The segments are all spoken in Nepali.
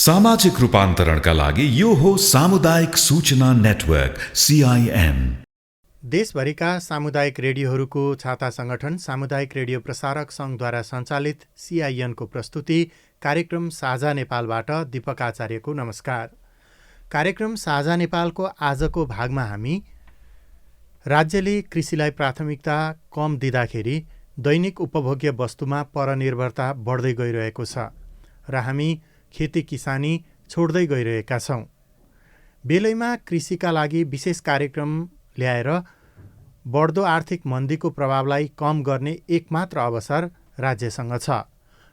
सामाजिक रूपान्तरणका लागि यो हो सामुदायिक सूचना नेटवर्क CIN। देशभरिका सामुदायिक रेडियोहरूको छाता सङ्गठन सामुदायिक रेडियो प्रसारक सङ्घद्वारा सञ्चालित CIN को प्रस्तुति कार्यक्रम साझा नेपालबाट दीपक आचार्यको नमस्कार। कार्यक्रम साझा नेपालको आजको भागमा हामी राज्यले कृषिलाई प्राथमिकता कम दिँदाखेरि दैनिक उपभोग्य वस्तुमा परनिर्भरता बढ्दै गइरहेको छ र हामी खेती किसानी छोड्दै गइरहेका छौँ। बेलैमा कृषिका लागि विशेष कार्यक्रम ल्याएर बढ्दो आर्थिक मन्दीको प्रभावलाई कम गर्ने एकमात्र अवसर राज्यसँग छ।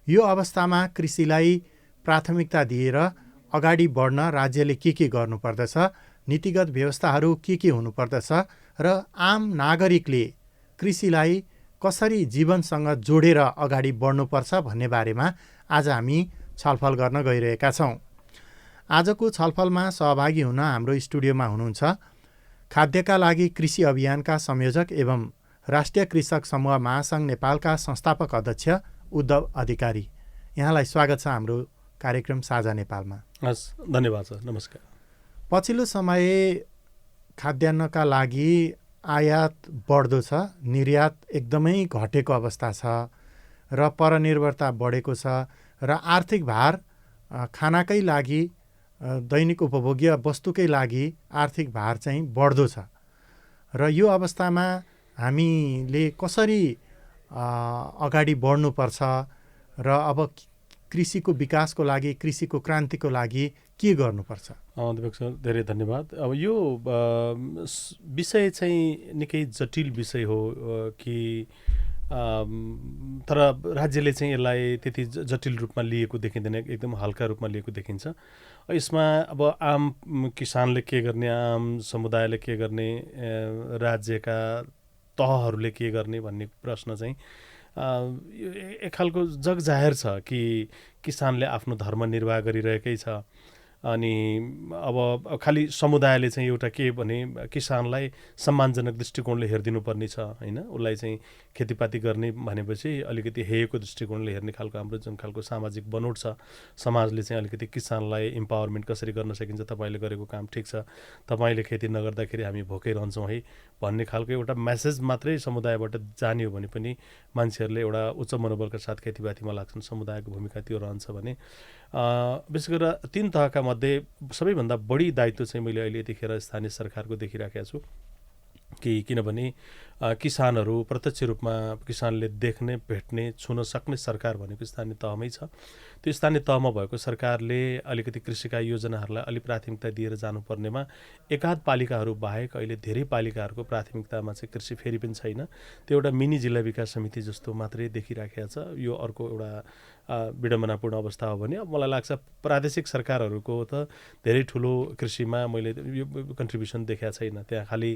यो अवस्थामा कृषिलाई प्राथमिकता दिएर अगाडि बढ्न राज्यले के गर्नुपर्दछ, नीतिगत व्यवस्थाहरू के हुनुपर्दछ र आम नागरिकले कृषिलाई कसरी जीवनसँग जोडेर अगाडि बढ्नुपर्छ भन्ने बारेमा आज हामी छलफल गर्न गइरहेका छौँ। आजको छलफलमा सहभागी हुन हाम्रो स्टुडियोमा हुनुहुन्छ खाद्यका लागि कृषि अभियानका संयोजक एवं राष्ट्रिय कृषक समूह महासङ्घ नेपालका संस्थापक अध्यक्ष उद्धव अधिकारी। यहाँलाई स्वागत छ हाम्रो कार्यक्रम साझा नेपालमा। हस्, धन्यवाद सर, नमस्कार। पछिल्लो समय खाद्यान्नका लागि आयात बढ्दो छ, निर्यात एकदमै घटेको अवस्था छ र परनिर्भरता बढेको छ र आर्थिक भार खानाकै लागि दैनिक उपभोग्य वस्तुकै लागि आर्थिक भार चाहिँ बढ्दो छ र यो अवस्थामा हामीले कसरी अगाडि बढ्नुपर्छ र अब कृषिको विकासको लागि, कृषिको क्रान्तिको लागि के गर्नुपर्छ? दिपक सर, धेरै धन्यवाद। अब यो विषय चाहिँ निकै जटिल विषय हो कि तर राज्यले चाहिँ यसलाई त्यति जटिल रूपमा लिएको देखिँदैन, एकदम हल्का रूपमा लिएको देखिन्छ। यसमा अब आम किसानले के गर्ने, आम समुदायले के गर्ने, राज्यका तहहरूले के गर्ने भन्ने प्रश्न चाहिँ एक खालको जग जाहेर छ कि किसानले आफ्नो धर्म निर्वाह गरिरहेकै छ। अनि अब खालि समुदायले चाहिँ एउटा के भने किसानलाई सम्मानजनक दृष्टिकोणले हेरिदिनु पर्ने छ, होइन? उसलाई चाहिँ खेतीपाती गर्ने भनेपछि अलिकति हेयको दृष्टिकोणले हेर्ने खालको हाम्रो जुन खालको सामाजिक बनोट छ, समाजले चाहिँ अलिकति किसानलाई इम्पावरमेन्ट कसरी गर्न सकिन्छ, तपाईँले गरेको काम ठिक छ, तपाईँले खेती नगर्दाखेरि हामी भोकै रहन्छौँ है भन्ने खालको एउटा मेसेज मात्रै समुदायबाट जाने हो भने पनि मान्छेहरूले एउटा उच्च मनोबलका साथ खेतीपातीमा लाग्छन्। समुदायको भूमिका त्यो रहन्छ भने विशेष गरेर 3 तहका मध्ये सबैभन्दा बढी दायित्व चाहिँ मैले अहिले यतिखेर स्थानीय सरकारको देखिराखेको छु कि किनभने किसानहरू प्रत्यक्ष रूपमा किसानले देख्ने, भेट्ने, छुन सक्ने सरकार भनेको स्थानीय तहमै छ। त्यो स्थानीय तहमा भएको सरकारले अलिकति कृषिका योजनाहरूलाई अलि प्राथमिकता दिएर जानुपर्नेमा एकाध पालिकाहरू बाहेक अहिले धेरै पालिकाहरूको प्राथमिकतामा चाहिँ कृषि फेरि पनि छैन। त्यो एउटा मिनी जिल्ला विकास समिति जस्तो मात्रै देखिराखेको छ। यो अर्को एउटा विडम्बनापूर्ण अवस्था हो भने मलाई लाग्छ प्रादेशिक सरकारहरूको त धेरै ठुलो कृषिमा मैले यो कन्ट्रिब्युसन देखाएको छैन। त्यहाँ खालि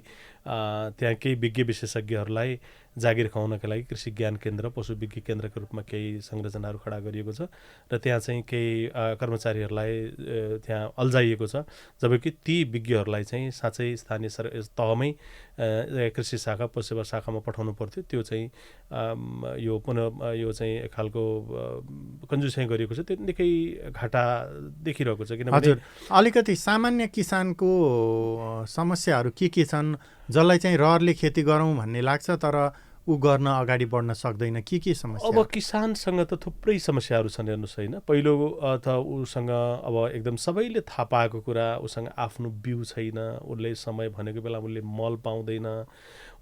त्यहाँ केही विज्ञ विशेषज्ञहरूलाई जागिर खुवाउनका लागि कृषि ज्ञान केन्द्र, पशु विज्ञ केन्द्रको रूपमा केही संरचनाहरू खडा गरिएको छ र त्यहाँ चाहिँ केही कर्मचारीहरूलाई त्यहाँ अल्झाइएको छ, जबकि ती विज्ञहरूलाई चाहिँ साँच्चै स्थानीय तहमै कृषि शाखा, पशु शाखामा पठाउनु पर्थ्यो। त्यो चाहिँ यो पुनः यो चाहिँ एक खालको कन्जुसाइ गरिएको छ। त्यो निकै घाटा देखिरहेको छ। किनभने अलिकति सामान्य किसानको समस्याहरू के छन् जसलाई चाहिँ रहरले खेती गरौँ भन्ने लाग्छ तर ऊ गर्न अगाडि बढ्न सक्दैन? के समस्या? अब किसानसँग त थुप्रै समस्याहरू छन्, हेर्नुहोस् होइन। पहिलो त उसँग अब एकदम सबैले थाहा पाएको कुरा, उसँग आफ्नो बिउ छैन, उसले समय भनेको बेला उसले मल पाउँदैन,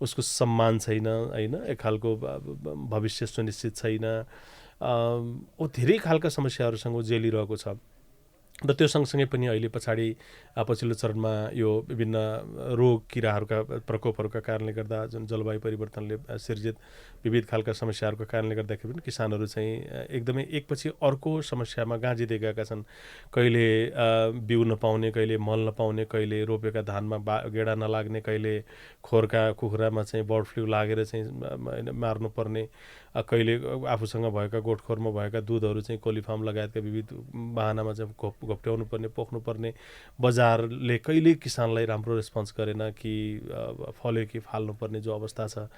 उसको सम्मान छैन, होइन, एक खालको भविष्य सुनिश्चित छैन। ऊ धेरै खालका समस्याहरूसँग जेलिरहेको छ र त्यो सँगसँगै पनि अहिले पछिल्लो चरणमा यो विभिन्न रोग किराहरूका प्रकोपहरूका कारणले गर्दा जुन जलवायु परिवर्तनले सिर्जित विविध खालका समस्याहरूको कारणले गर्दाखेरि पनि किसानहरू चाहिँ एकदमै एकपछि अर्को समस्यामा गाँजिँदै गएका छन्। कहिले बिउ नपाउने, कहिले मल नपाउने, कहिले रोपेका धानमा गेडा नलाग्ने, कहिले खोरका कुखुरामा चाहिँ बर्ड फ्लू लागेर चाहिँ मार्नुपर्ने, कहिले आफूसँग भएका गोठखोरमा भएका दुधहरू चाहिँ कोली फार्म लगायतका विविध बाहनामा चाहिँ घोप्ट्याउनु पर्ने, पोख्नुपर्ने, बजारले कहिले किसानलाई राम्रो रेस्पोन्स गरेन कि फल्यो कि फाल्नुपर्ने जो अवस्था छ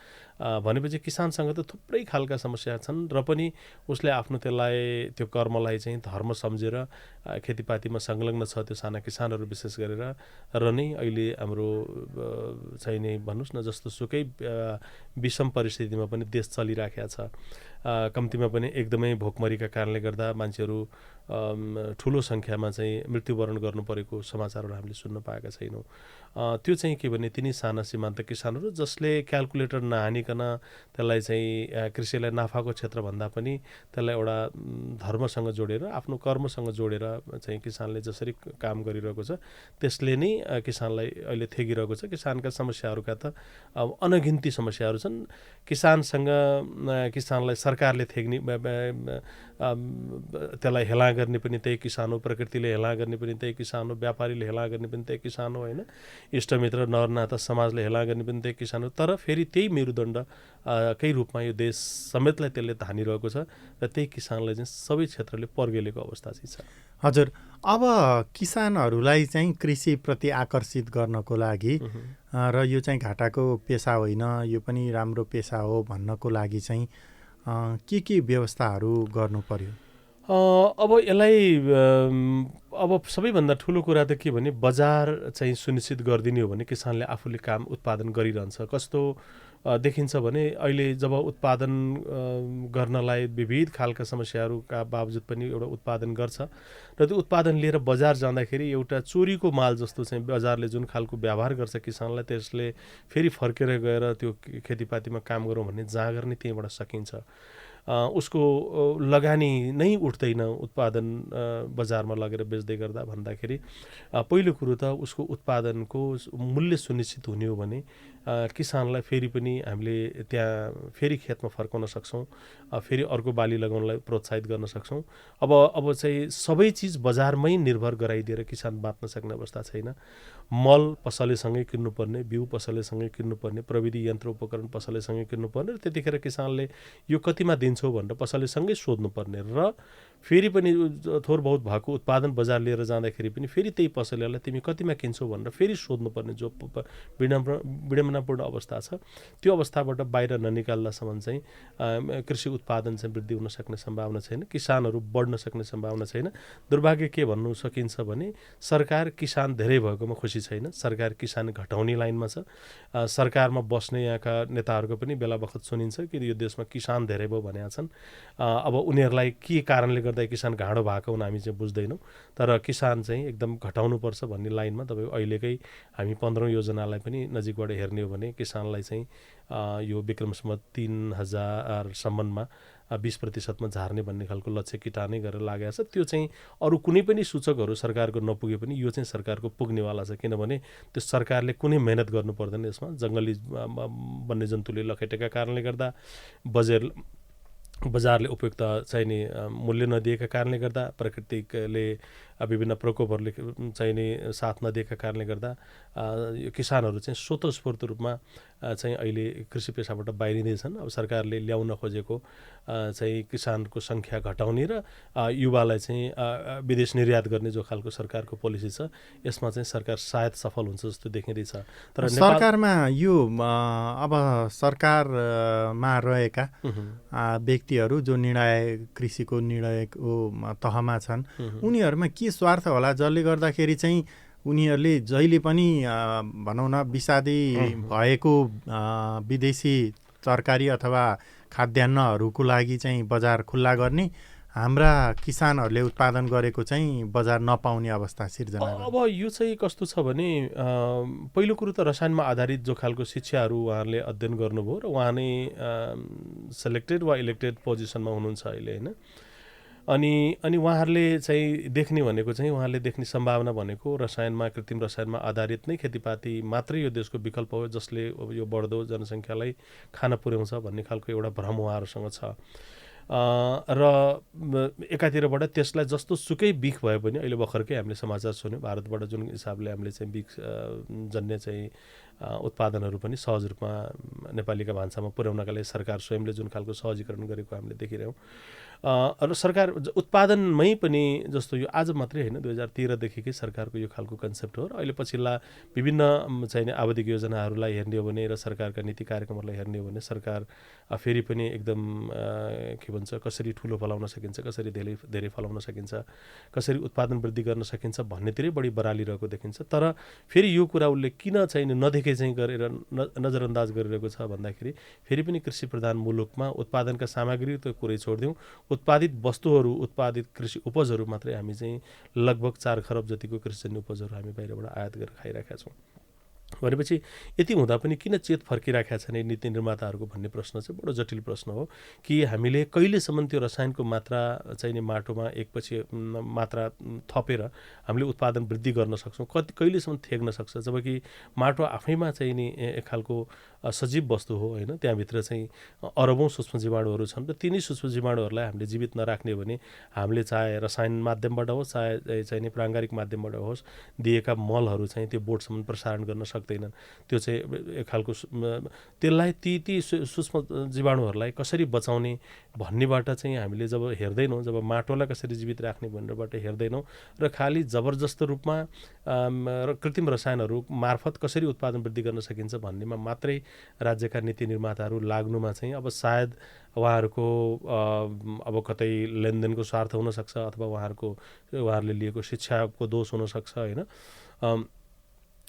भनेपछि किसानसँग त थुप्रै खालका समस्या छन् र पनि उसले आफ्नो त्यो कर्मलाई चाहिँ धर्म सम्झेर खेतीपातीमा संलग्न छ त्यो साना किसानहरू विशेष गरेर र नै अहिले हाम्रो चाहिँ नि भन्नुहोस् न जस्तो सुकै विषम परिस्थितिमा पनि देश चलिराखेको छ। कम्तीमा पनि एकदमै भोकमरीका कारणले गर्दा मान्छेहरू ठुलो सङ्ख्यामा चाहिँ मृत्युवरण गर्नु परेको समाचारहरू हामीले सुन्न पाएका छैनौँ। त्यो चाहिँ के भने तिनी साना सीमान्त किसानहरू जसले क्याल्कुलेटर नहानिकन त्यसलाई चाहिँ कृषिलाई नाफाको क्षेत्र भन्दा पनि त्यसलाई एउटा धर्मसँग जोडेर आफ्नो कर्मसँग जोडेर चाहिँ किसानले जसरी काम गरिरहेको छ त्यसले नै किसानलाई अहिले थेगिरहेको छ। किसानका समस्याहरूका त अब अनगिन्ती समस्याहरू छन्। किसानलाई सरकारले थेग्ने त्यसलाई हेला गर्ने पनि त्यही किसान हो, प्रकृतिले हेला गर्ने पनि त्यही किसान हो, व्यापारीले हेला गर्ने पनि त्यही किसान हो, होइन, इष्टमित्र नरनाथा समाजले हेला गर्ने पनि त्यही किसान हो। तर फेरि त्यही मेरुदण्ड कै रूपमा यो देश समेतलाई त्यसले धानिरहेको छ र त्यही किसानलाई चाहिँ सबै क्षेत्रले पर्गेलेको अवस्था चाहिँ छ। हजुर, अब किसानहरूलाई चाहिँ कृषिप्रति आकर्षित गर्नको लागि र यो चाहिँ घाटाको पेसा होइन, यो पनि राम्रो पेसा हो भन्नको लागि चाहिँ के व्यवस्थाहरू गर्नु पर्यो? अब यसलाई अब सबैभन्दा ठुलो कुरा त के भने बजार चाहिँ सुनिश्चित गरिदिने हो भने किसानले आफूले काम उत्पादन गरिरहन्छ। कस्तो देखिन्छ भने अहिले जब उत्पादन गर्नलाई विविध खालका समस्याहरूका बावजुद पनि एउटा उत्पादन गर्छ र त्यो उत्पादन लिएर बजार जाँदाखेरि एउटा चोरीको माल जस्तो चाहिँ बजारले जुन खालको व्यवहार गर्छ किसानलाई, त्यसले फेरि फर्केर गएर त्यो खेतीपातीमा काम गरौँ भन्ने जाँगर नै त्यहीँबाट सकिन्छ। उसको लगानी नै उठ्दैन उत्पादन बजारमा लगेर बेच्दै गर्दा भन्दाखेरि पहिलो कुरो त उसको उत्पादनको मूल्य सुनिश्चित हुने हो भने किसानलाई फेरि पनि हामीले त्यहाँ फेरि खेतमा फर्काउन सक्छौँ, फेरि अर्को बाली लगाउनलाई प्रोत्साहित गर्न सक्छौँ। अब चाहिँ सबै चिज बजारमै निर्भर गराइदिएर किसान बाँच्न सक्ने अवस्था छैन। मल पसलेसँगै किन्नुपर्ने, बिउ पसलेसँगै किन्नुपर्ने, प्रविधि यन्त्र उपकरण पसलेसँगै किन्नुपर्ने र त्यतिखेर किसानले यो कतिमा दिन्छौ भनेर पसलेसँगै सोध्नुपर्ने र फेरि पनि थोर बहुत भएको उत्पादन बजार लिएर जाँदाखेरि पनि फेरि त्यही पसलेलाई तिमी कतिमा किन्छौ भनेर फेरि सोध्नुपर्ने जो विडम्बनापूर्ण अवस्था छ। त्यो अवस्थाबाट बाहिर ननिकाल्दासम्म चाहिँ कृषि उत्पादन चाहिँ वृद्धि हुन सक्ने सम्भावना छैन, किसानहरू बढ्न सक्ने सम्भावना छैन। दुर्भाग्य के भन्नु सकिन्छ भने सरकार किसान धेरै भएकोमा खुसी छैन, सरकार किसान घटाउने लाइनमा छ। सरकारमा बस्ने यहाँका नेताहरूको पनि बेला बखत सुनिन्छ कि यो देशमा किसान धेरै भयो भनेका छन्। अब उनीहरूलाई के कारणले गर्दा किसान घाँडो भएको हुन हामी चाहिँ बुझ्दैनौँ, तर किसान चाहिँ एकदम घटाउनुपर्छ भन्ने लाइनमा तपाईँको अहिलेकै हामी 15औँ योजनालाई पनि नजिकबाट हेर्ने हो भने किसानलाई चाहिँ यो विक्रम सम्वत 3000सम्ममा 20% झार्ने भन्ने खालको लक्ष्य किटानै गरेर लागेको छ। त्यो चाहिँ अरू कुनै पनि सूचकहरू सरकारको नपुगे पनि यो चाहिँ सरकारको पुग्नेवाला छ, किनभने त्यो सरकारले कुनै मेहनत गर्नु पर्दैन यसमा। जङ्गली वन्यजन्तुले लखेटेका कारणले गर्दा बजारले उपयुक्त चाहिने मूल्य नदिएका कारणले गर्दा, प्रकृतिले विभिन्न प्रकोपहरूले चाहिने साथ नदिएका कारणले गर्दा यो किसानहरू चाहिँ स्वतस्फूर्त रूपमा चाहिँ अहिले कृषि पेसाबाट बाहिरिँदैछन्। अब सरकारले ल्याउन खोजेको चाहिँ किसानको सङ्ख्या घटाउने र युवालाई चाहिँ विदेश निर्यात गर्ने जो खालको सरकारको पोलिसी छ यसमा चाहिँ सरकार सायद सफल हुन्छ जस्तो देखिँदैछ। तर सरकारमा यो अब सरकारमा रहेका व्यक्तिहरू जो कृषिको निर्णयको तहमा छन् उनीहरूमा के स्वार्थ होला जसले गर्दाखेरि चाहिँ उनीहरूले जहिले पनि भनौँ न विषादी भएको विदेशी तरकारी अथवा खाद्यान्नहरूको लागि चाहिँ बजार खुल्ला गर्ने, हाम्रा किसानहरूले उत्पादन गरेको चाहिँ बजार नपाउने अवस्था सिर्जना गर्ने। अब यो चाहिँ कस्तो छ भने पहिलो कुरो त रसायनमा आधारित जो खालको शिक्षाहरू उहाँहरूले अध्ययन गर्नुभयो र उहाँ नै सेलेक्टेड वा इलेक्टेड पोजिसनमा हुनुहुन्छ अहिले, होइन। अनि उहाँहरूले चाहिँ देख्ने भनेको चाहिँ उहाँहरूले देख्ने सम्भावना भनेको कृत्रिम रसायनमा आधारित नै खेतीपाती मात्रै यो देशको विकल्प हो जसले यो बढ्दो जनसङ्ख्यालाई खान पुर्याउँछ भन्ने खालको एउटा भ्रम उहाँहरूसँग छ। र एकातिरबाट त्यसलाई जस्तो सुकै बिख भयो भने अहिले भर्खरकै हामीले समाचार सुन्यौँ भारतबाट जुन हिसाबले हामीले चाहिँ बिख जन्य चाहिँ उत्पादनहरू पनि सहज रूपमा नेपालीका भान्सामा पुर्याउनका लागि सरकार स्वयंले जुन खालको सहजीकरण गरेको हामीले देखिरहेौँ। र सरकार उत्पादनमै पनि जस्तो यो आज मात्रै होइन 2013देखिकै सरकारको यो खालको कन्सेप्ट हो र अहिले पछिल्ला विभिन्न चाहिने आवधिक योजनाहरूलाई हेर्ने हो भने र सरकारका नीति कार्यक्रमहरूलाई हेर्ने हो भने सरकार फेरि पनि एकदम के भन्छ कसरी ठुलो फलाउन सकिन्छ, कसरी धेरै फलाउन सकिन्छ, कसरी उत्पादन वृद्धि गर्न सकिन्छ भन्नेतिरै बढी बरालिरहेको देखिन्छ। तर फेरि यो कुरा उसले किन चाहिँ नदेखे चाहिँ गरेर नजरअन्दाज गरिरहेको छ भन्दाखेरि फेरि पनि कृषि प्रधान मुलुकमा उत्पादनका सामग्री त कुरै छोडिदिउँ, उत्पादित वस्तुहरू, उत्पादित कृषि उपजहरू मात्रै हामी चाहिँ लगभग 4 खरब जतिको कृषिजन्य उपजहरू हामी बाहिरबाट आयात गरेर खाइरहेका छौँ। भनेपछि यति हुँदा पनि किन चेत फर्किराखेका छन् नीति निर्माताहरूको भन्ने प्रश्न चाहिँ बडो जटिल प्रश्न हो कि हामीले कहिलेसम्म त्यो रसायनको मात्रा चाहिने माटोमा एकपछि मात्रा थपेर हामीले उत्पादन वृद्धि गर्न सक्छौँ, कहिलेसम्म थेग्न सक्छ, जबकि माटो आफैमा चाहिँ नि एक खालको सजीव वस्तु हो होइन। त्यहाँभित्र चाहिँ अरबौँ सूक्ष्म जीवाणुहरू छन् र तिनै सूक्ष्म जीवाणुहरूलाई हामीले जीवित नराख्ने हो भने हामीले चाहे रसायन माध्यमबाट होस् चाहे चाहिने प्राङ्गारिक माध्यमबाट होस् दिएका मलहरू चाहिँ त्यो बोटसम्म प्रसारण गर्न सक्दैनन्। त्यो चाहिँ एक खालको त्यसलाई ती सूक्ष्म जीवाणुहरूलाई कसरी बचाउने भन्नेबाट चाहिँ हामीले जब हेर्दैनौँ, जब माटोलाई कसरी जीवित राख्ने भनेरबाट हेर्दैनौँ र खालि जबरजस्त रूपमा कृत्रिम रसायनहरू मार्फत कसरी उत्पादन वृद्धि गर्न सकिन्छ भन्नेमा मात्रै राज्यका नीति निर्माताहरू लाग्नुमा चाहिँ अब सायद उहाँहरूको अब कतै लेनदेनको स्वार्थ हुनसक्छ अथवा उहाँहरूले लिएको शिक्षाको दोष हुनसक्छ होइन।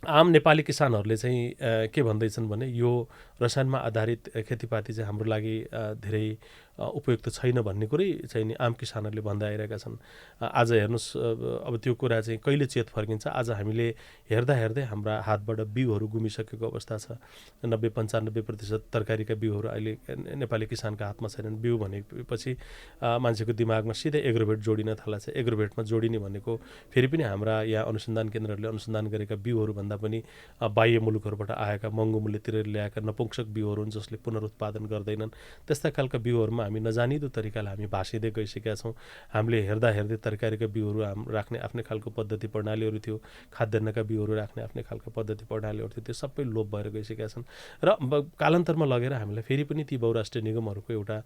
आम नेपाली किसानहरूले चाहिँ के भन्दैछन् भने यो रसायनमा आधारित खेतीपाती चाहिँ हाम्रो लागि धेरै उपयुक्त छैन भन्ने कुरै चाहिँ नि आम किसानहरूले भन्दै आइरहेका छन्। आज हेर्नुहोस् अब त्यो कुरा चाहिँ कहिले चेत फर्किन्छ। आज हामीले हेर्दा हेर्दै हाम्रा हातबाट बिउहरू गुमिसकेको अवस्था छ। 90-95% तरकारीका बिउहरू अहिले नेपाली किसानका हातमा छैनन्। बिउ भनेपछि मान्छेको दिमागमा सिधै एग्रोभेट जोडिन थाल्छ। एग्रोभेटमा जोडिने भनेको फेरि पनि हाम्रा यहाँ अनुसन्धान केन्द्रहरूले अनुसन्धान गरेका बिउहरू भन्दा पनि बाह्य मुलुकहरूबाट आएका महँगो मूल्यतिर ल्याएका नपुंसक बिउहरू हुन् जसले पुनरुत्पादन गर्दैनन्। त्यस्ता खालका बिउहरूमा हामी नजानिदो तरिकाले हामी भाँसिँदै गइसकेका छौँ। हामीले हेर्दा हेर्दै तरकारीका बिउहरू राख्ने आफ्नै खालको पद्धति प्रणालीहरू थियो, खाद्यान्नका बिउहरू राख्ने आफ्नै खालको पद्धति प्रणालीहरू थियो, त्यो सबै लोप भएर गइसकेका छन् र कालान्तरमा लगेर हामीलाई फेरि पनि ती बहुराष्ट्रिय निगमहरूको एउटा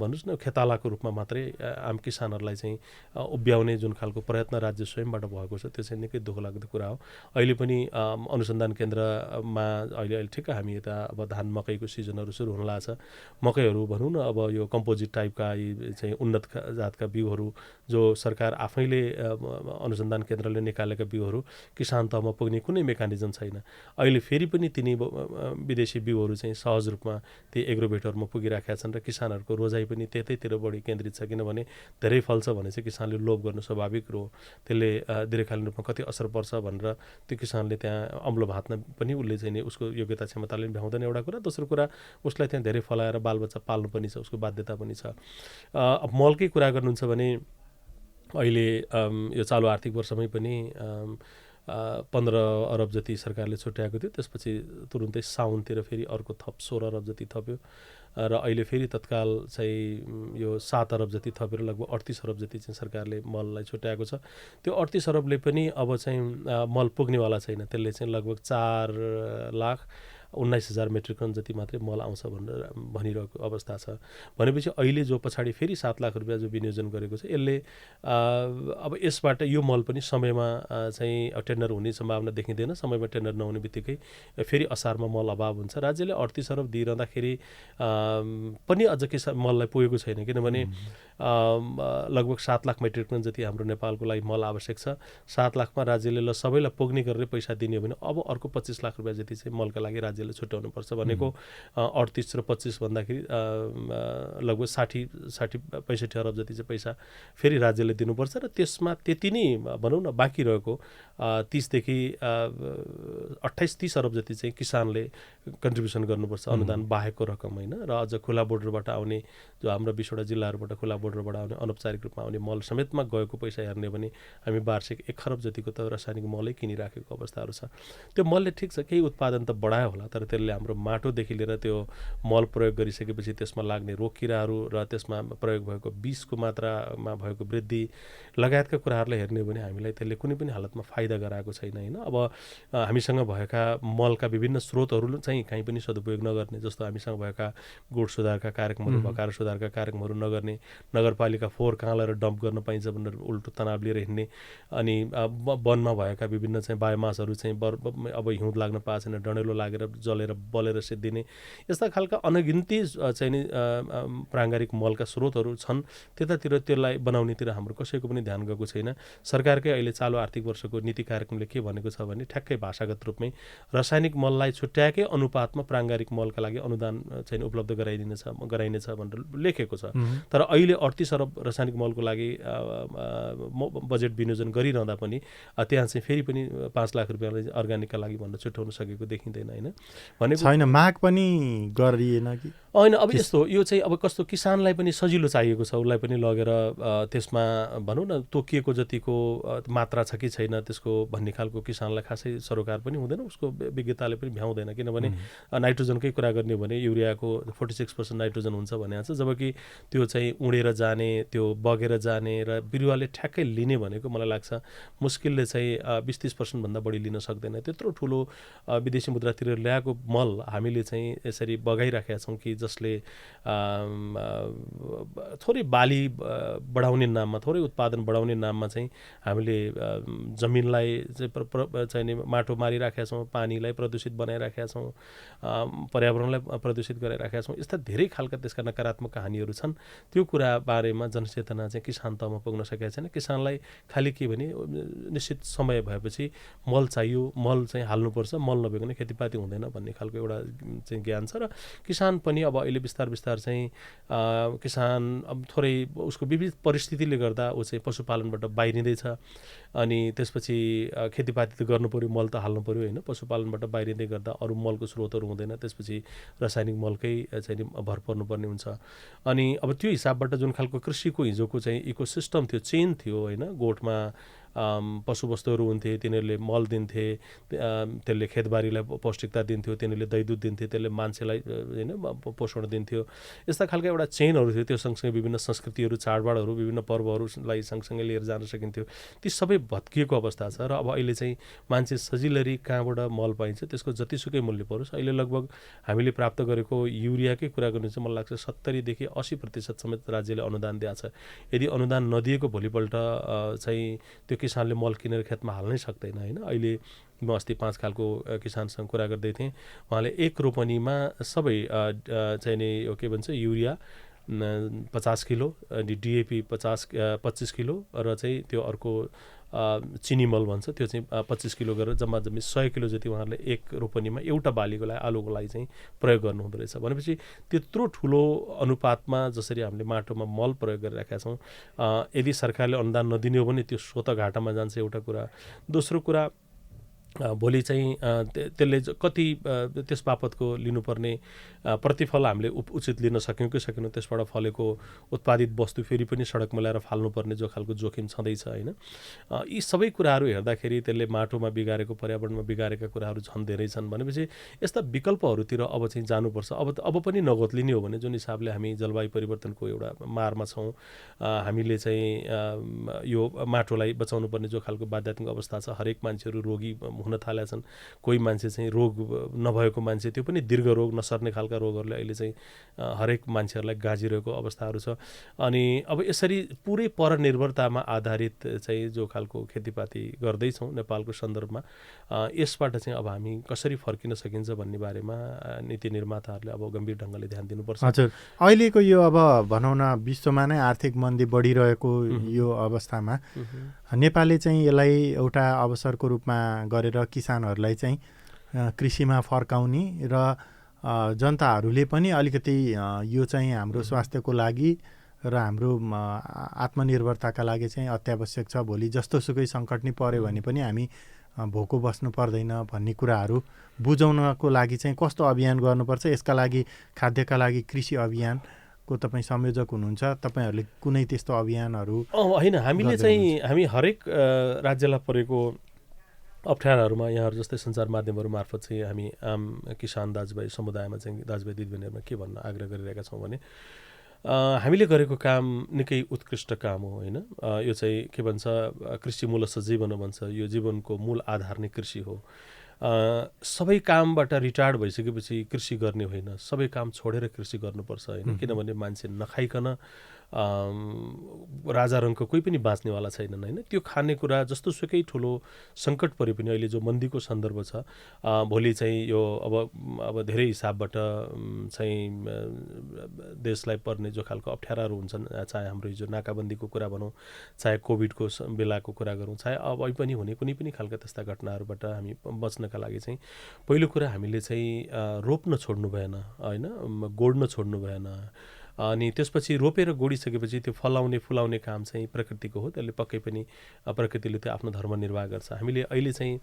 भन्नुहोस् न खेतालाको रूपमा मात्रै आम किसानहरूलाई चाहिँ उभ्याउने जुन खालको प्रयत्न राज्य स्वयंबाट भएको छ त्यो चाहिँ निकै दुःखलाग्दो कुरा हो। अहिले पनि अनुसन्धान केन्द्रमा अहिले ठिक्क हामी यता अब धान मकैको सिजनहरू सुरु हुन लाग्छ। मकैहरू भनौँ न अब यो कम्पोजिट टाइपका चाहिँ उन्नत जातका बिउहरू जो सरकार आफैले अनुसन्धान केन्द्रले निकालेका बिउहरू किसान तहमा पुग्ने कुनै मेकानिजम छैन। अहिले फेरि पनि तिनी विदेशी बिउहरू चाहिँ सहज रूपमा ती एग्रोभेटहरूमा पुगिराखेका छन् र किसानहरूको रोजाइ पनि त्यतैतिर बढी केन्द्रित छ। किनभने धेरै फल्छ भने चाहिँ किसानले लोभ गर्नु स्वाभाविक हो। त्यसले दीर्घकालीन रूपमा कति असर पर्छ भनेर त्यो किसानले त्यहाँ अम्लो भात्न पनि उसले चाहिँ उसको योग्यता क्षमताले भ्याउँदैन एउटा कुरा। दोस्रो कुरा उसलाई त्यहाँ धेरै फलाएर बालबच्चा पाल्नु पनि छ, उसको बाध्यता पनि छ। अब मलकै कुरा गर्नुहुन्छ भने अहिले यो चालु आर्थिक वर्षमै पनि 15 अरब जति सरकारले छुट्याएको थियो। त्यसपछि तुरुन्तै साउनतिर फेरि अर्को थप 16 अरब जति थप्यो र अहिले फेरि तत्काल चाहिँ यो 7 अरब जति थपेर लगभग 38 अरब जति चाहिँ सरकारले मललाई छुट्याएको छ। त्यो 38 अरबले पनि अब चाहिँ मल पुग्नेवाला छैन। त्यसले चाहिँ लगभग 4,19,000 मेट्रिक टन जति मात्रै मल आउँछ भनेर भनिरहेको अवस्था छ। भनेपछि अहिले जो पछाडि फेरि 7 लाख रुपियाँ जो विनियोजन गरेको छ यसले अब यसबाट यो मल पनि समयमा चाहिँ टेन्डर हुने सम्भावना देखिँदैन। समयमा टेन्डर नहुने बित्तिकै फेरि असारमा मल अभाव हुन्छ। राज्यले 38 अरब दिइरहँदाखेरि पनि अझ मललाई पुगेको छैन। किनभने लगभग 7 लाख मेट्रिक टन जति हाम्रो नेपालको लागि मल आवश्यक छ। 7 लाखमा राज्यले ल सबैलाई पुग्ने गरेर पैसा दिने हो भने अब अर्को 25 लाख रुपियाँ जति चाहिँ मलका लागि राज्यले छुट्याउनु पर्छ। भनेको 38 र 25 भन्दाखेरि लगभग 60-65 अरब जति चाहिँ पैसा फेरि राज्यले दिनुपर्छ र त्यसमा त्यति नै भनौँ न बाँकी रहेको 30 देखि 28-30 अरब जति चाहिँ किसानले कन्ट्रिब्युसन गर्नुपर्छ अनुदान बाहेकको रकम होइन। र अझ खुला बोर्डरबाट आउने जो हाम्रो 20वटा जिल्लाहरूबाट खुला बोर्डरबाट आउने अनौपचारिक रूपमा आउने मल समेतमा गएको पैसा हेर्ने भने हामी वार्षिक 1 खरब जतिको त रासायनिक मलै किनिराखेको अवस्थाहरू छ। त्यो मलले ठिक छ केही उत्पादन त बढायो होला, तर त्यसले हाम्रो माटोदेखि लिएर त्यो मल प्रयोग गरिसकेपछि त्यसमा लाग्ने रोग किराहरू र त्यसमा प्रयोग भएको विषको मात्रामा भएको वृद्धि लगायतका कुराहरूलाई हेर्ने हो भने हामीलाई त्यसले कुनै पनि हालतमा फाइदा गराएको छैन होइन। अब हामीसँग भएका मलका विभिन्न स्रोतहरू चाहिँ कहीँ पनि सदुपयोग नगर्ने, जस्तो हामीसँग भएका गुण सुधारका कार्यक्रमहरू, भकार सुधारका कार्यक्रमहरू नगर्ने, नगरपालिका फोहोर कहाँ लगेर डम्प गर्न पाइन्छ भनेर उल्टो तनाव लिएर हिँड्ने, अनि वनमा भएका विभिन्न चाहिँ बायोमासहरू चाहिँ अब हिउँद लाग्न पाएको छैन, डढेलो लागेर जलेर बलेर सिद्धिने, यस्ता खालका अनगिन्ती चाहिँ नि प्राङ्गारिक मलका स्रोतहरू छन्। त्यतातिर त्यसलाई बनाउनेतिर हाम्रो कसैको पनि ध्यान गएको छैन। सरकारकै अहिले चालु आर्थिक वर्षको नीति कार्यक्रमले के भनेको छ भने ठ्याक्कै भाषागत रूपमै रासायनिक मललाई छुट्याएकै अनुपातमा प्राङ्गारिक मलका लागि अनुदान चाहिँ उपलब्ध गराइनेछ भनेर लेखेको छ। तर अहिले 38 अरब रासायनिक मलको लागि बजेट विनियोजन गरिरहँदा पनि त्यहाँ चाहिँ फेरि पनि 5 लाख रुपियाँलाई अर्ग्यानिकका लागि भनेर छुट्याउन सकेको देखिँदैन होइन। भनेको छैन, माग पनि गरिएन कि होइन। अब यस्तो यो चाहिँ अब कस्तो किसानलाई पनि सजिलो चाहिएको छ, उसलाई पनि लगेर त्यसमा भनौँ न तोकिएको जतिको मात्रा छ कि छैन त्यसको भन्ने खालको किसानलाई खासै सरोकार पनि हुँदैन, उसको विज्ञताले पनि भ्याउँदैन। किनभने नाइट्रोजनकै कुरा गर्ने हो भने युरियाको 46% नाइट्रोजन हुन्छ भनेको छ, जबकि त्यो चाहिँ उडेर जाने, त्यो बगेर जाने र बिरुवाले ठ्याक्कै लिने भनेको मलाई लाग्छ मुस्किलले चाहिँ 20-30% भन्दा बढी लिन सक्दैन। त्यत्रो ठुलो विदेशी मुद्रातिर ल्याएको मल हामीले चाहिँ यसरी बगाइराखेका छौँ कि जसले थोरै बाली बढाउने नाममा, थोरै उत्पादन बढाउने नाममा चाहिँ हामीले जमिनलाई चाहिँ नि माटो मारिराखेका छौँ, पानीलाई प्रदूषित बनाइराखेका छौँ, पर्यावरणलाई प्रदूषित गराइराखेका छौँ। यस्ता धेरै खालका त्यसका नकारात्मक कहानीहरू छन्। त्यो कुरा बारेमा जनचेतना चाहिँ किसान तहमा पुग्न सकेको छैन। किसानलाई खालि के भने निश्चित समय भएपछि मल चाहियो, मल चाहिँ हाल्नुपर्छ, मल नभइकन खेतीपाती हुँदैन भन्ने खालको एउटा चाहिँ ज्ञान छ। र किसान पनि अब अहिले बिस्तार चाहिँ किसान अब थोरै उसको विविध परिस्थितिले गर्दा ऊ चाहिँ पशुपालनबाट बाहिरिँदैछ। अनि त्यसपछि खेतीपाती त गर्नु पऱ्यो, मल त हाल्नु पऱ्यो होइन। पशुपालनबाट बाहिरिँदै गर्दा अरू मलको स्रोतहरू हुँदैन, त्यसपछि रासायनिक मलकै चाहिँ भर पर्नुपर्ने हुन्छ। अनि अब त्यो हिसाबबाट जुन खालको कृषिको हिजोको चाहिँ इकोसिस्टम थियो, चेन थियो होइन, गोठमा पशुवस्तुहरू हुन्थे, तिनीहरूले मल दिन्थे, त्यसले खेतबारीलाई पौष्टिकता दिन्थ्यो, तिनीहरूले दही दुध दिन्थे, त्यसले मान्छेलाई होइन पोषण दिन्थ्यो। यस्ता खालका एउटा चेनहरू थियो। त्यो सँगसँगै विभिन्न संस्कृतिहरू, चाडबाडहरू, विभिन्न पर्वहरूलाई सँगसँगै लिएर जान सकिन्थ्यो। ती सबै भत्किएको अवस्था छ। र अब अहिले चाहिँ मान्छे सजिलरी कहाँबाट मल पाइन्छ त्यसको जतिसुकै मूल्य परोस्, अहिले लगभग हामीले प्राप्त गरेको युरियाकै कुरा गर्नु चाहिँ मलाई लाग्छ 70% देखि 80% समेत राज्यले अनुदान दिएको छ। यदि अनुदान नदिएको भोलिपल्ट चाहिँ त्यो किसानले मल किनेर खेतमा हाल्नै सक्दैन होइन। अहिले म अस्ति 5 खालको किसानसँग कुरा गर्दै थिएँ, उहाँले 1 रोपनीमा सबै चाहिँ नि यो के भन्छ युरिया 50 किलो, अनि डिएपी 25 किलो र चाहिँ त्यो अर्को चिनी मल भन्छ त्यो चाहिँ 25 किलो गरेर जम्मा 100 किलो जति उहाँहरूले 1 रोपनीमा एउटा बालीको लागि, आलुको लागि चाहिँ प्रयोग गर्नुहुँदो रहेछ। भनेपछि त्यत्रो ठुलो अनुपातमा जसरी हामीले माटोमा मल प्रयोग गरिराखेका छौँ, यदि सरकारले अनुदान नदिने हो भने त्यो स्वत घाटामा जान्छ एउटा कुरा। दोस्रो कुरा, भोलि चाहिँ त्यसले कति त्यस बापतको लिनुपर्ने प्रतिफल हामीले उचित लिन सक्यौँ कि सकेनौँ, त्यसबाट फलेको उत्पादित वस्तु फेरि पनि सडकमा ल्याएर फाल्नुपर्ने जो खालको जोखिम छँदैछ होइन। यी सबै कुराहरू हेर्दाखेरि त्यसले माटोमा बिगारेको, पर्यावरणमा बिगारेका कुराहरू झन् धेरै छन्। भनेपछि यस्ता विकल्पहरूतिर अब चाहिँ जानुपर्छ। अब पनि नगोत्लिने हो भने जुन हिसाबले हामी जलवायु परिवर्तनको एउटा मारमा छौँ, हामीले चाहिँ यो माटोलाई बचाउनु पर्ने जो खालको बाध्यात्मक अवस्था छ, हरेक मान्छेहरू रोगी हुन थालेका छन्। कोही मान्छे चाहिँ रोग नभएको मान्छे, त्यो पनि दीर्घ रोग नसर्ने खालका रोगहरूले अहिले चाहिँ हरेक मान्छेहरूलाई गाजिरहेको अवस्थाहरू छ। अनि अब यसरी पुरै परनिर्भरतामा आधारित चाहिँ जो खालको खेतीपाती गर्दैछौँ नेपालको सन्दर्भमा, यसबाट चाहिँ अब हामी कसरी फर्किन सकिन्छ भन्ने बारेमा नीति निर्माताहरूले अब गम्भीर ढङ्गले ध्यान दिनुपर्छ। हजुर, अहिलेको यो अब भनौँ न विश्वमा नै आर्थिक मन्दी बढिरहेको यो अवस्थामा नेपालले चाहिँ यसलाई एउटा अवसरको रूपमा गरेर किसानहरूलाई चाहिँ कृषिमा फर्काउने र जनताहरूले पनि अलिकति यो चाहिँ हाम्रो स्वास्थ्यको लागि र हाम्रो आत्मनिर्भरताका लागि चाहिँ अत्यावश्यक छ, भोलि जस्तोसुकै सङ्कट नै पऱ्यो भने पनि हामी भोको बस्नु पर्दैन भन्ने कुराहरू बुझाउनको लागि चाहिँ कस्तो अभियान गर्नुपर्छ? यसका लागि खाद्यका लागि कृषि अभियानको तपाईँ संयोजक हुनुहुन्छ, तपाईँहरूले कुनै त्यस्तो अभियानहरू? होइन, हामीले चाहिँ हामी हरेक राज्यलाई परेको अप्ठ्याराहरूमा यहाँहरू जस्तै सञ्चार माध्यमहरू मार्फत चाहिँ हामी आम किसान दाजुभाइ समुदायमा चाहिँ दाजुभाइ दिदीबहिनीहरूमा के भन्न आग्रह गरिरहेका छौँ भने हामीले गरेको काम निकै उत्कृष्ट काम हो होइन। यो चाहिँ के भन्छ कृषि मूलस्थ जीवन भन्छ, यो जीवनको मूल आधार नै कृषि हो। सबै कामबाट रिटायर्ड भइसकेपछि कृषि गर्ने होइन, सबै काम छोडेर कृषि गर्नुपर्छ होइन। किनभने मान्छे नखाइकन राजा रङको कोही पनि बाँच्नेवाला छैनन् होइन। त्यो खानेकुरा जस्तो सुकै ठुलो सङ्कट परे पनि अहिले जो मन्दीको सन्दर्भ छ, भोलि चाहिँ यो अब धेरै हिसाबबाट चाहिँ देशलाई पर्ने जो खालको अप्ठ्याराहरू हुन्छन्, चाहे हाम्रो हिजो नाकाबन्दीको कुरा भनौँ, चाहे कोभिडको बेलाको कुरा गरौँ, चाहे अब पनि हुने कुनै पनि खालका त्यस्ता घटनाहरूबाट हामी बच्नका लागि चाहिँ पहिलो कुरा हामीले चाहिँ रोप्न छोड्नु भएन होइन, गोड्न छोड्नु भएन। अनि त्यसपछि रोपेर गोडिसकेपछि त्यो फलाउने फुलाउने काम चाहिँ प्रकृतिको हो, त्यसले पक्कै पनि प्रकृतिले त्यो आफ्नो धर्म निर्वाह गर्छ। हामीले अहिले चाहिँ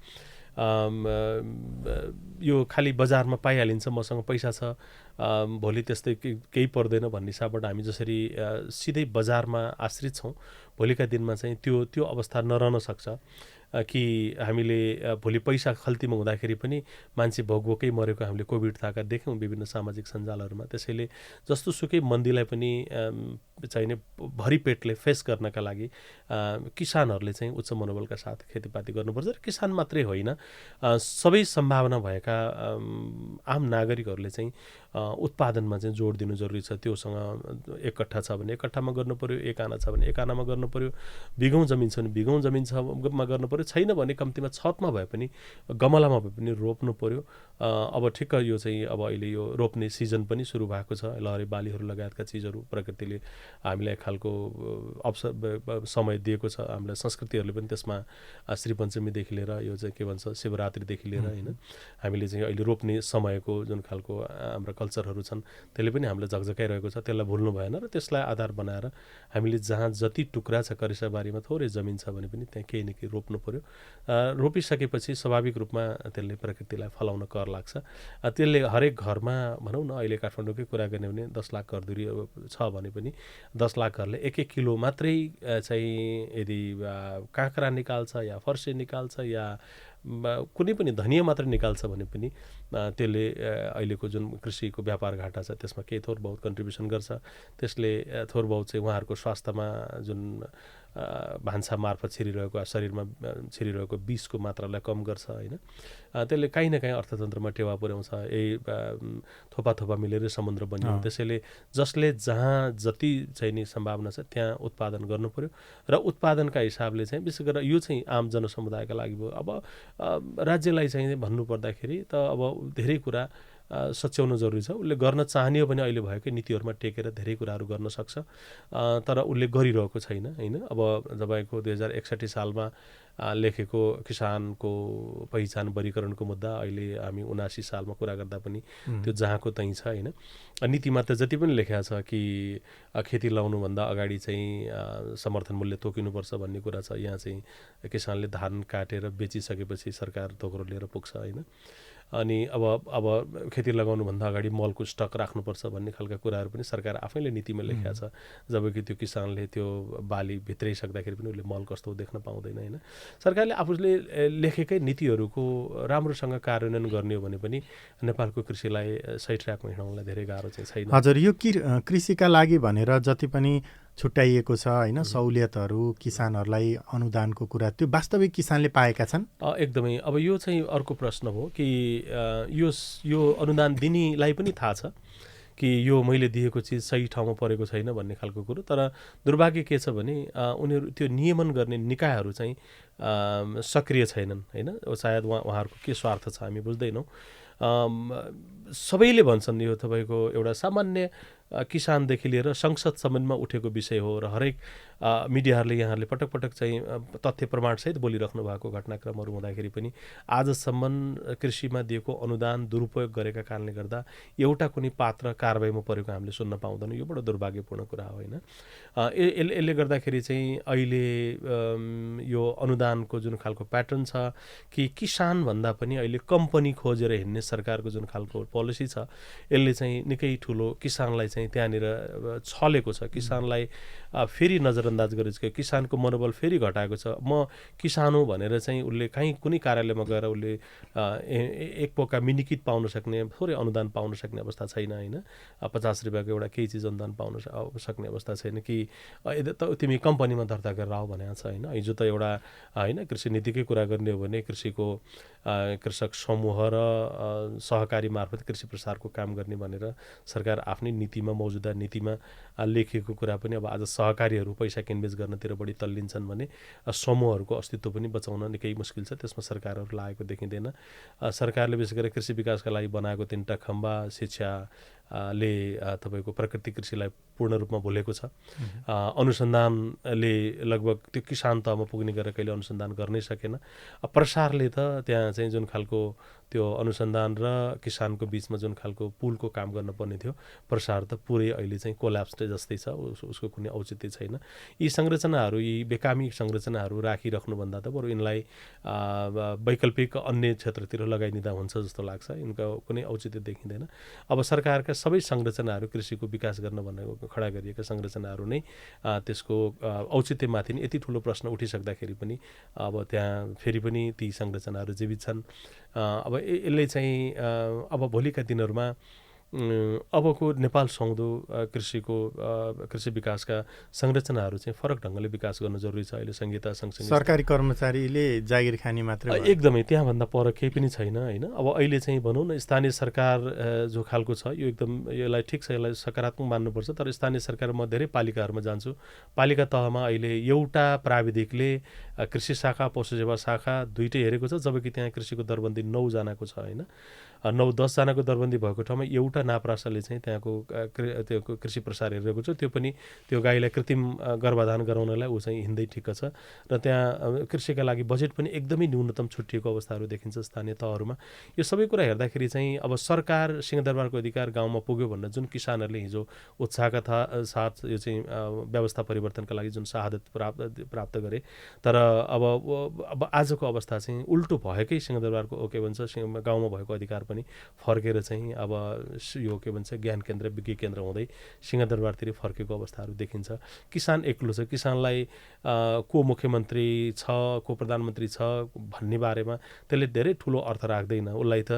यो खालि बजारमा पाइहालिन्छ, मसँग पैसा छ भोलि त्यस्तै केही पर्दैन भन्ने हिसाबबाट हामी जसरी सिधै बजारमा आश्रित छौँ, भोलिका दिनमा चाहिँ त्यो अवस्था नरहन सक्छ कि हामीले भोलि पैसा खल्तीमा हुँदाखेरि पनि मान्छे भोकभोकै मरेको हामीले कोभिड थाका देख्यौँ विभिन्न सामाजिक सञ्जालहरूमा। त्यसैले जस्तो सुकै मन्दीलाई पनि चाहिने भरि पेटले फेस गर्नका लागि किसानहरूले चाहिँ उच्च मनोबलका साथ खेतीपाती गर्नुपर्छ। र किसान मात्रै होइन, सबै सम्भावना भएका आम नागरिकहरूले चाहिँ उत्पादनमा चाहिँ जोड दिनु जरुरी छ। त्योसँग एक कट्ठा छ भने एक कट्ठामा गर्नु पर्यो, एक आना छ भने एक आनामा गर्नु पर्यो, बिघौँ जमिन छ भने बिघौँ जमिन छमा गर्नु पर्यो, छैन भने कम्तीमा छतमा भए पनि गमलामा भए पनि रोप्नु पर्यो। अब ठिक्क यो चाहिँ अब अहिले यो रोप्ने सिजन पनि सुरु भएको छ। लहरे बालीहरू लगायतका चिजहरू प्रकृतिले हामीलाई एक खालको अवसर समय दिएको छ। हामीलाई संस्कृतिहरूले पनि त्यसमा श्रीपञ्चमीदेखि लिएर यो चाहिँ के भन्छ शिवरात्रिदेखि लिएर होइन, हामीले चाहिँ अहिले रोप्ने समयको जुन खालको हाम्रा कल्चरहरू छन् त्यसले पनि हामीलाई झकझकाइरहेको छ। त्यसलाई भुल्नु भएन र त्यसलाई आधार बनाएर हामीले जहाँ जति टुक्रा छ करिसाबारीमा थोरै जमिन छ भने पनि त्यहाँ केही न केही रोप्नु पर्यो। रोपिसकेपछि स्वाभाविक रूपमा त्यसले प्रकृतिलाई फलाउन कर लाग्छ। त्यसले हरेक घरमा भनौँ न, अहिले काठमाडौँकै कुरा गर्ने भने 10 लाख घरधुरी छ भने पनि 10 लाख घरले 1-1 किलो मात्रै चाहिँ यदि काँक्रा निकाल्छ या फर्सी निकाल्छ या कुनै पनि धनिया मात्र निकाल्छ भने पनि त्यसले अहिलेको जुन कृषिको व्यापार घाटा छ त्यसमा केही थोर बहुत कन्ट्रिब्युसन गर्छ। त्यसले थोर बहुत चाहिँ उहाँहरूको स्वास्थ्यमा जुन भान्सा मार्फत छिरिरहेको शरीरमा छिरिरहेको विषको मात्रालाई कम गर्छ होइन। त्यसले काहीँ न काहीँ अर्थतन्त्रमा टेवा पुर्याउँछ। यही थोपा थोपा मिलेर समुद्र बन्यो। त्यसैले जसले जहाँ जति चाहिँ नि सम्भावना छ त्यहाँ उत्पादन गर्नु पर्यो र उत्पादनका हिसाबले चाहिँ विशेष गरेर यो चाहिँ आम जनसमुदायका लागि भयो। अब राज्यलाई चाहिँ भन्नुपर्दाखेरि त अब धेरै कुरा सच्याउनु जरुरी छ। उसले गर्न चाहने हो भने अहिले भएकै नीतिहरूमा टेकेर धेरै कुराहरू गर्न सक्छ, तर उसले गरिरहेको छैन होइन। अब तपाईँको 2061 सालमा लेखेको किसानको पहिचान वर्गीकरणको मुद्दा अहिले हामी 79 सालमा कुरा गर्दा पनि त्यो जहाँको त्यहीँ छ होइन। नीतिमा त जति पनि लेखेको छ कि खेती लाउनुभन्दा अगाडि चाहिँ समर्थन मूल्य तोकिनुपर्छ भन्ने कुरा छ। यहाँ चाहिँ किसानले धान काटेर बेचिसकेपछि सरकार तोक्रो लिएर पुग्छ होइन। अनि अब खेती लगाउनुभन्दा अगाडि मलको स्टक राख्नुपर्छ भन्ने खालका कुराहरू पनि सरकार आफैले नीतिमा लेखेको छ। जबकि त्यो किसानले त्यो बाली भित्राइसक्दाखेरि पनि उसले मल कस्तो देख्न पाउँदैन होइन। सरकारले आफूले लेखेकै नीतिहरूको राम्रोसँग कार्यान्वयन गर्ने हो भने पनि नेपालको कृषिलाई सही ट्र्याकमा हिँडाउनलाई धेरै गाह्रो चाहिँ छैन। हजुर, यो कृषिका लागि भनेर जति पनि छुट्याइएको छ होइन सहुलियतहरू, किसानहरूलाई अनुदानको कुरा, त्यो वास्तविक किसानले पाएका छन्? एकदमै। अब यो चाहिँ अर्को प्रश्न हो कि यो अनुदान दिनेलाई पनि थाहा छ कि यो मैले दिएको चिज सही ठाउँमा परेको छैन भन्ने खालको कुरो। तर दुर्भाग्य के छ भने उनीहरू त्यो नियमन गर्ने निकायहरू चाहिँ सक्रिय छैनन् होइन। सायद उहाँहरूको के स्वार्थ छ हामी बुझ्दैनौँ। सबैले भन्छन् यो तपाईँको एउटा सामान्य किसानदेखि लिएर संसदसम्ममा उठेको विषय हो र हरेक मिडियाहरूले यहाँहरूले पटक पटक चाहिँ तथ्य प्रमाणसहित बोलिराख्नु भएको घटनाक्रमहरू हुँदाखेरि पनि आजसम्म कृषिमा दिएको अनुदान दुरुपयोग गरेका कारणले गर्दा एउटा कुनै पात्र कारबाहीमा परेको हामीले सुन्न पाउँदैनौँ। यो बडो दुर्भाग्यपूर्ण कुरा हो होइन। यसले गर्दाखेरि चाहिँ अहिले यो अनुदानको जुन खालको प्याटर्न छ कि किसानभन्दा पनि अहिले कम्पनी खोजेर हिँड्ने सरकारको जुन खालको पोलिसी छ, यसले चाहिँ निकै ठुलो किसानलाई चाहिँ त्यहाँनिर छलेको छ। किसानलाई फेरि नजरअन्दाज नजरअन्दाज गरेको छ। किसानको मनोबल फेरि घटाएको छ। म किसान हो भनेर चाहिँ उसले कुनै कार्यालयमा गएर उसले एक पोका मिनी किट पाउन सक्ने, थोरै अनुदान पाउन सक्ने अवस्था छैन होइन। 50 रुपियाँको एउटा केही चिज अनुदान पाउन सक्ने अवस्था छैन कि तिमी कम्पनीमा दर्ता गरेर आऊ भनेको छ होइन। हिजो त एउटा होइन कृषि नीतिकै कुरा गर्ने हो भने कृषक समूह र सहकारी मार्फत कृषि प्रसारको काम गर्ने भनेर सरकार आफ्नै नीतिमा, मौजुदा नीतिमा लेखेको कुरा पनि अब आज सहकारीहरू पैसा किनबेच गर्नतिर बढी तल्लिन्छन् भने समूहहरूको अस्तित्व पनि बचाउन निकै मुस्किल छ। त्यसमा सरकारहरू लागेको देखिँदैन। सरकारले विशेष गरेर कृषि विकासका लागि बनाएको 3टा खम्बा, शिक्षाले तपाईँको प्राकृतिक कृषिलाई पूर्ण रूपमा भुलेको छ। अनुसन्धानले लगभग त्यो किसान तहमा पुग्ने गरेर कहिले अनुसन्धान गर्नै सकेन। प्रसारले त त्यहाँ चाहिँ जुन खालको त्यो अनुसन्धान र किसानको बिचमा जुन खालको पुलको काम गर्नुपर्ने थियो, प्रसार त पुरै अहिले चाहिँ कोल्याप्स जस्तै छ, उसको कुनै औचित्य छैन। यी संरचनाहरू, यी बेकामी संरचनाहरू राखिराख्नुभन्दा त बरु यिनलाई वैकल्पिक अन्य क्षेत्रतिर लगाइदिँदा हुन्छ जस्तो लाग्छ। यिनको कुनै औचित्य देखिँदैन। अब सरकारका सबै संरचनाहरू कृषिको विकास गर्न भनेको खडा गरिएका संरचनाहरू नै त्यसको औचित्यमाथि नै यति ठुलो प्रश्न उठिसक्दाखेरि पनि अब त्यहाँ फेरि पनि ती संरचनाहरू जीवित छन्। अब यसले चाहिँ अब भोलिका दिनहरूमा अबको नेपाल सुहाउँदो कृषि विकासका संरचनाहरू चाहिँ फरक ढङ्गले विकास गर्न जरुरी छ। अहिले संहिता सँगसँगै सरकारी कर्मचारीले जागिर खानी मात्र एकदमै त्यहाँभन्दा पर केही पनि छैन होइन। अब अहिले चाहिँ भनौँ न स्थानीय सरकार जो खालको छ यो एकदम यसलाई ठिक छ, यसलाई सकारात्मक मान्नुपर्छ। तर स्थानीय सरकार म धेरै पालिकाहरूमा जान्छु। पालिका तहमा अहिले एउटा प्राविधिकले कृषि शाखा, पशु सेवा शाखा दुइटै हेरेको छ, जबकि त्यहाँ कृषिको दरबन्दी 9 जनाको छ होइन। 9-10 जनाको दरबन्दी भएको ठाउँमा एउटा नाप्रासले चाहिँ त्यहाँको त्यो कृषि प्रसार हेरिरहेको छ। त्यो पनि त्यो गाईलाई कृत्रिम गर्भाधान गराउनलाई ऊ चाहिँ हिँड्दै ठिक्क छ। र त्यहाँ कृषिका लागि बजेट पनि एकदमै न्यूनतम छुट्टिएको अवस्थाहरू देखिन्छ स्थानीय तहहरूमा। यो सबै कुरा हेर्दाखेरि चाहिँ अब सरकार सिंहदरबारको अधिकार गाउँमा पुग्यो भनेर जुन किसानहरूले हिजो उत्साहका साथ यो चाहिँ व्यवस्था परिवर्तनका लागि जुन शहादत प्राप्त गरे, तर अब आजको अवस्था चाहिँ उल्टो भएकै सिंहदरबारको के भन्छ गाउँमा भएको अधिकार पनि फर्केर चाहिँ अब यो के भन्छ ज्ञान केन्द्र, विज्ञ केन्द्र हुँदै सिंहदरबारतिर फर्केको अवस्थाहरू देखिन्छ। किसान एक्लो छ। किसानलाई को मुख्यमन्त्री छ, को प्रधानमन्त्री छ भन्ने बारेमा त्यसले धेरै ठुलो अर्थ राख्दैन। उसलाई त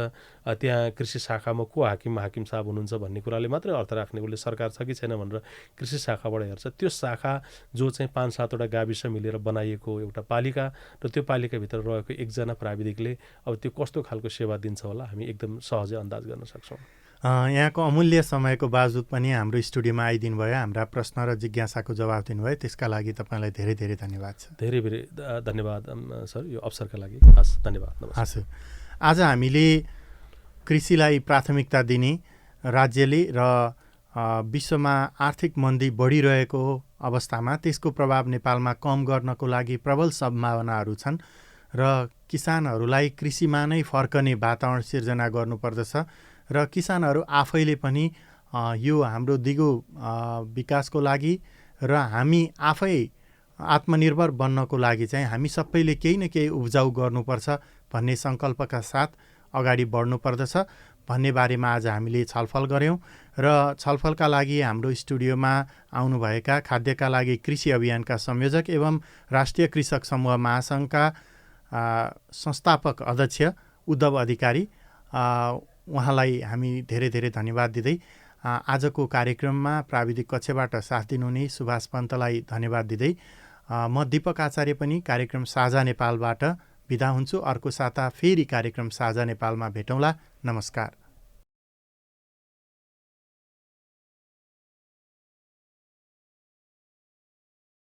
त्यहाँ कृषि शाखामा को हाकिम साहब हुनुहुन्छ भन्ने कुराले मात्रै अर्थ राख्ने, उसले सरकार छ कि छैन भनेर कृषि शाखाबाट हेर्छ। त्यो शाखा जो चाहिँ 5-7वटा गाविस मिलेर बनाइएको एउटा पालिका र त्यो पालिकाभित्र रहेको एकजना प्राविधिकले अब त्यो कस्तो खालको सेवा दिन्छ होला हामी एकदम सहजै अन्दाज गर्न सक्छौँ। यहाँको अमूल्य समयको बावजुद पनि हाम्रो स्टुडियोमा आइदिनु भयो, हाम्रा प्रश्न र जिज्ञासाको जवाफ दिनुभयो, त्यसका लागि तपाईँलाई धेरै धेरै धन्यवाद छ। धेरै धेरै धन्यवाद सर, यो अवसरका लागि हस् धन्यवाद। हजुर, आज हामीले कृषिलाई प्राथमिकता दिने राज्यले र विश्वमा आर्थिक मन्दी बढिरहेको अवस्थामा त्यसको प्रभाव नेपालमा कम गर्नको लागि प्रबल सम्भावनाहरू छन् र किसानहरूलाई कृषिमा नै फर्कने वातावरण सिर्जना गर्नुपर्दछ र किसानहरू आफैले पनि यो हाम्रो दिगो विकासको लागि र हामी आफै आत्मनिर्भर बन्नको लागि चाहिँ हामी सबैले केही न केही उब्जाउ गर्नुपर्छ भन्ने सङ्कल्पका साथ अगाडि बढ्नुपर्दछ भन्ने बारेमा आज हामीले छलफल गऱ्यौँ। र छलफलका लागि हाम्रो स्टुडियोमा आउनुभएका खाद्यका लागि कृषि अभियानका संयोजक एवं राष्ट्रिय कृषक समूह महासङ्घका संस्थापक अध्यक्ष उद्धव अधिकारी, उहाँलाई हामी धेरै धेरै धन्यवाद दिँदै आजको कार्यक्रममा प्राविधिक कक्षबाट साथ दिनुहुने सुभाष पन्तलाई धन्यवाद दिँदै म दीपक आचार्य पनि कार्यक्रम साझा नेपालबाट बिदा हुन्छु। अर्को साता फेरि कार्यक्रम साझा नेपालमा भेटौँला। नमस्कार।